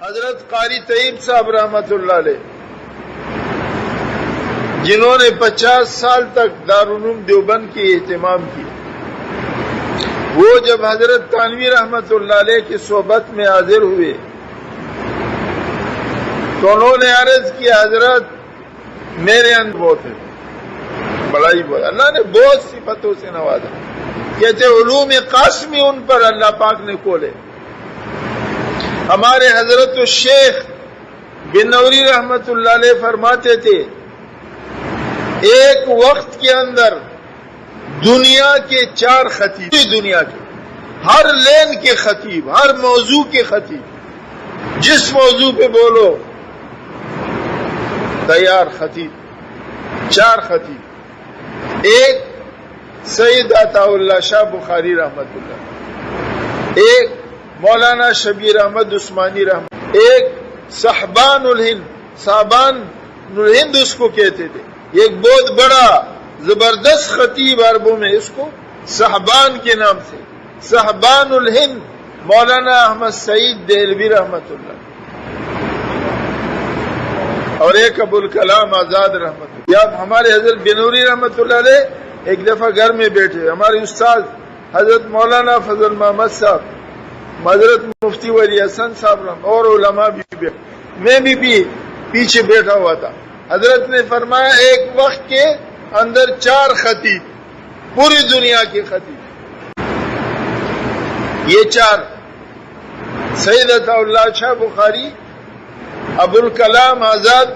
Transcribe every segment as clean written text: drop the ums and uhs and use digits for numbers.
حضرت قاری طیب صاحب رحمت اللہ علیہ، جنہوں نے 50 سال تک دارالعلوم دیوبند کی اہتمام کی، وہ جب حضرت تھانوی رحمت اللہ علیہ کی صحبت میں حاضر ہوئے تو انہوں نے عرض کیا حضرت میرے اندر بہت ہے، بڑائی بہت، اللہ نے بہت صفتوں سے نوازا، کہتے علوم قاسمی ان پر اللہ پاک نے کھولے۔ ہمارے حضرت الشیخ بن نوری رحمت اللہ علیہ فرماتے تھے ایک وقت کے اندر دنیا کے 4 خطیب، دنیا کے ہر لین کے خطیب، ہر موضوع کے خطیب، جس موضوع پہ بولو تیار خطیب، 4 خطیب، ایک سید عطا اللہ شاہ بخاری رحمت اللہ، ایک مولانا شبیر احمد عثمانی رحمت، ایک صحبان الہند، صحبان الہند اس کو کہتے تھے، ایک بہت بڑا زبردست خطیب عربوں میں، اس کو صحبان کے نام سے، صحبان الہند مولانا احمد سعید دہلوی رحمت اللہ، اور ایک ابوالکلام آزاد رحمت اللہ۔ یا ہمارے حضرت بنوری رحمت اللہ علیہ ایک دفعہ گھر میں بیٹھے، ہمارے استاد حضرت مولانا فضل محمد صاحب، حضرت مفتی ولی حسن صاحب اور علماء بھی بیٹھے، میں بھی پیچھے بیٹھا ہوا تھا۔ حضرت نے فرمایا ایک وقت کے اندر 4 خطیب، پوری دنیا کے خطیب، یہ 4 سید عطا اللہ شاہ بخاری، ابوالکلام آزاد،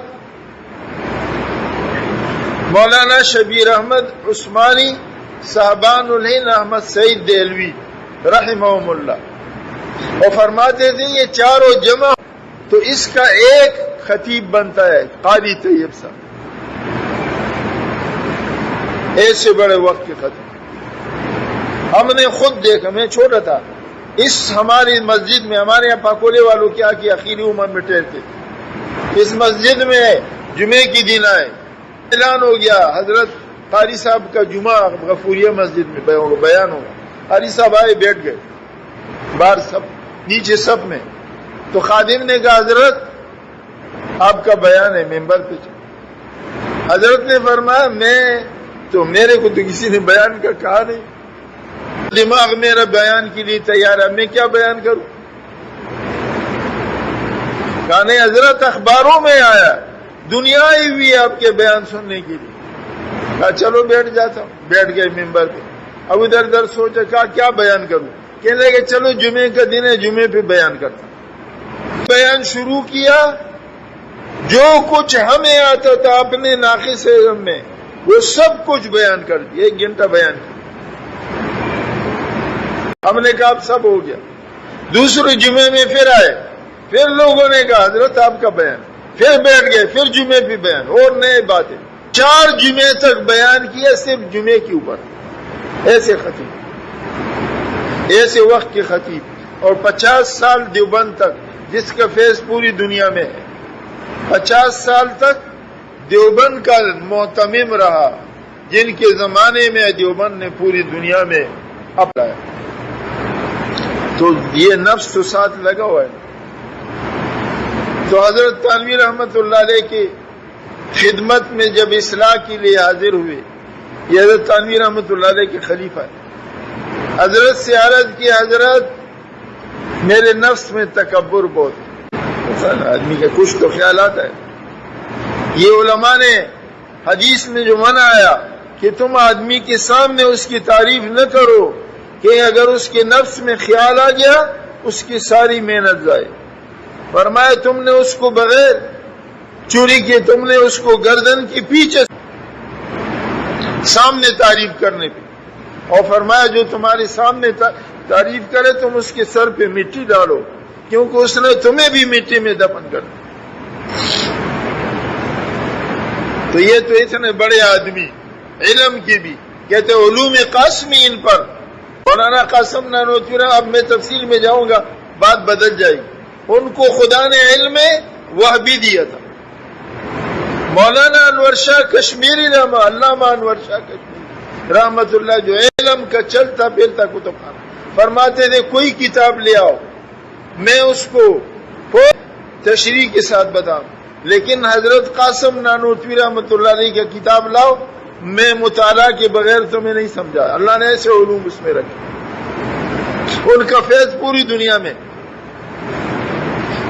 مولانا شبیر احمد عثمانی، صحبان الہند احمد سعید دہلوی رحمہم اللہ، اور فرماتے تھے یہ 4 جمع تو اس کا ایک خطیب بنتا ہے قاری طیب صاحب، ایسے بڑے وقت کے خطیب ہم نے خود دیکھا، میں چھوٹا تھا، اس ہماری مسجد میں، ہمارے یہاں پاکولے والوں کیا کہ آخری عمر میں ٹھہرتے تھے، اس مسجد میں جمعے کی دن آئے، اعلان ہو گیا حضرت قاری صاحب کا جمعہ غفوریہ مسجد میں بیان ہوگا، قاری صاحب آئے بیٹھ گئے باہر سب نیچے سب میں، تو خادم نے کہا حضرت آپ کا بیان ہے ممبر پہ چلو۔ حضرت نے فرمایا میرے کو تو کسی نے بیان کا کہا نہیں، دماغ میرا بیان کے لیے تیار ہے، میں کیا بیان کروں؟ کہا نہیں حضرت اخباروں میں آیا، دنیا ہی ہوئی آپ کے بیان سننے کے لیے۔ کہا چلو بیٹھ جاتا ہوں، بیٹھ گئے ممبر پہ، اب ادھر ادھر سوچا کہا کیا بیان کروں، کہنے لگے چلو جمعے کا دن ہے، جمعے پہ بیان کرتا ہوں۔ بیان شروع کیا، جو کچھ ہمیں آتا تھا اپنے ناقص علم میں وہ سب کچھ بیان کر دیا، 1 گھنٹہ بیان کیا۔ ہم نے کہا اب سب ہو گیا، دوسرے جمعے میں پھر آئے، پھر لوگوں نے کہا حضرت آپ کا بیان، پھر بیٹھ گئے، پھر جمعے پہ بیان اور نئے باتیں، 4 جمعے تک بیان کیا صرف جمعے کے اوپر، ایسے خطیب، ایسے وقت کے خطیب، اور 50 سال دیوبند تک، جس کا فیض پوری دنیا میں ہے، 50 سال تک دیوبند کا محتمم رہا، جن کے زمانے میں دیوبند نے پوری دنیا میں اپنایا، تو یہ نفس تو ساتھ لگا ہوا ہے۔ تو حضرت تھانوی رحمت اللہ علیہ کی خدمت میں جب اصلاح کے لیے حاضر ہوئے، یہ حضرت تھانوی رحمت اللہ علیہ کے خلیفہ ہے، حضرت سے عرض کی حضرت میرے نفس میں تکبر بہت، آدمی کے کچھ تو خیالات ہے، یہ علماء نے حدیث میں جو منع آیا کہ تم آدمی کے سامنے اس کی تعریف نہ کرو، کہ اگر اس کے نفس میں خیال آ گیا اس کی ساری محنت ضائع۔ فرمایا تم نے اس کو بغیر چوری کے، تم نے اس کو گردن کے پیچھے سامنے تعریف کرنے پہ، اور فرمایا جو تمہارے سامنے تعریف کرے تم اس کے سر پہ مٹی ڈالو، کیونکہ اس نے تمہیں بھی مٹی میں دفن کر دیا۔ تو یہ تو اتنے بڑے آدمی علم کی بھی کہتے علوم قاسمی ان پر، مولانا قاسم نانوتوی، اب میں تفصیل میں جاؤں گا بات بدل جائے گی، ان کو خدا نے علم وحبی دیا تھا۔ مولانا انور شاہ کشمیری علامہ انور شاہ کشمیری رحمت اللہ، جو علم کا چلتا پھرتا کتب خانہ، فرماتے تھے کوئی کتاب لے آؤ میں اس کو تشریح کے ساتھ بتاؤں، لیکن حضرت قاسم نانوتوی رحمۃ اللہ علیہ کا کتاب لاؤ، میں مطالعہ کے بغیر تمہیں نہیں سمجھا۔ اللہ نے ایسے علوم اس میں رکھے، ان کا فیض پوری دنیا میں۔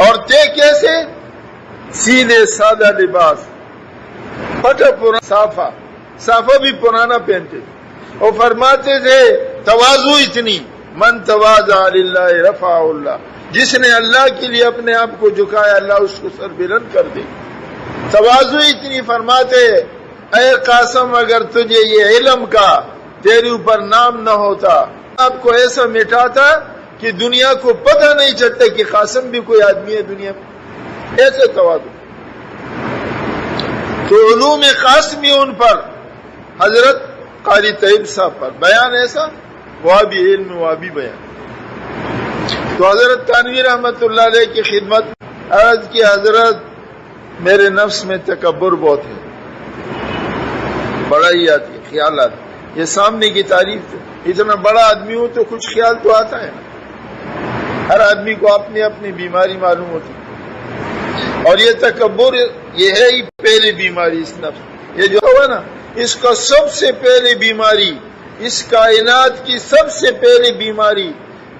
اور تھے کیسے؟ سیدھے سادہ لباس، پھٹا پرانا صافہ بھی پرانا پہنتے، اور فرماتے تھے تواضع اتنی، من تواضع للہ رفع اللہ، جس نے اللہ کے لیے اپنے آپ کو جھکایا اللہ اس کو سر بلند کر دے۔ تواضع اتنی، فرماتے اے قاسم اگر تجھے یہ علم کا تیرے اوپر نام نہ ہوتا، آپ کو ایسا مٹاتا کہ دنیا کو پتہ نہیں چلتا کہ قاسم بھی کوئی آدمی ہے دنیا میں، ایسے تواضع۔ تو علوم قاسمی ان پر، حضرت قاری طیب صاحب پر بیان ایسا، وہابی علم وہابی بیان۔ تو حضرت تھانوی رحمت اللہ علیہ کی خدمت عرض کی، حضرت میرے نفس میں تکبر بہت ہے، بڑائی آتی ہے، خیال آتا ہے۔ یہ سامنے کی تعریف تو، اتنا بڑا آدمی ہو تو کچھ خیال تو آتا ہے نا، ہر آدمی کو اپنی اپنی بیماری معلوم ہوتی ہے، اور یہ تکبر یہ ہے ہی پہلی بیماری اس نفس، یہ جو ہوا نا، اس کا سب سے پہلی بیماری، اس کائنات کی سب سے پہلی بیماری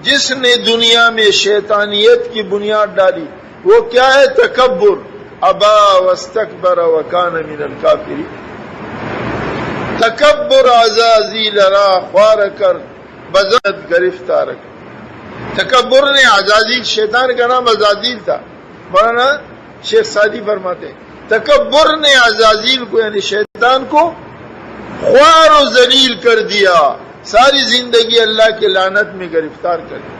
جس نے دنیا میں شیطانیت کی بنیاد ڈالی، وہ کیا ہے؟ تکبر۔ ابا واستکبر وکان من الکافرین۔ تکبر عزازیل را خوار کر بزد گرفتار کر۔ تکبر نے عزازیل، شیطان کا نام عزازیل تھا، مولانا شیخ سعدی فرماتے ہیں تکبر نے عزازیل کو یعنی شیطان کو خوار و ذلیل کر دیا، ساری زندگی اللہ کے لعنت میں گرفتار کر دیا۔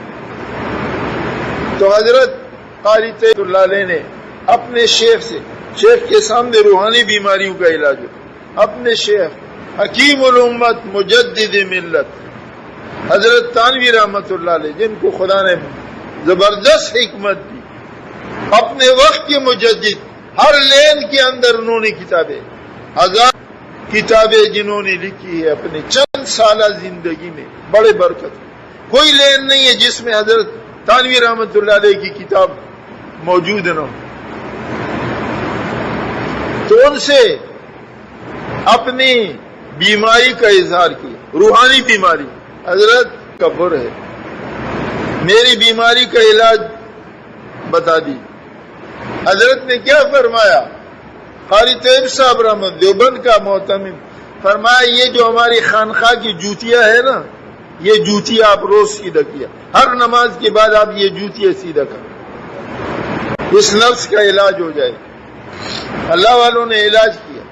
تو حضرت قاری طیب اللہ علیہ نے اپنے شیخ سے، شیخ کے سامنے روحانی بیماریوں کا علاج ہو، اپنے شیخ حکیم الامت مجدد ملت حضرت تھانوی رحمت اللہ علیہ، جن کو خدا نے زبردست حکمت دی، اپنے وقت کے مجدد، ہر لین کے اندر انہوں نے کتابیں، ہزار کتابیں جنہوں نے لکھی ہے اپنے چند سالہ زندگی میں، بڑے برکت۔ کوئی لین نہیں ہے جس میں حضرت تھانوی رحمت اللہ علیہ کی کتاب موجود نہ ہو۔ تو ان سے اپنی بیماری کا اظہار کیا، روحانی بیماری، حضرت تکبر ہے، میری بیماری کا علاج بتا دی۔ حضرت نے کیا فرمایا؟ قاری طیب صاحب رحمت دیوبند کا محتمم، فرمایا یہ جو ہماری خانقاہ کی جوتیاں ہے نا، یہ جوتیاں آپ روز سیدھا کیا، ہر نماز کے بعد آپ یہ جوتیاں سیدھا کریں، اس نفس کا علاج ہو جائے۔ اللہ والوں نے علاج کیا،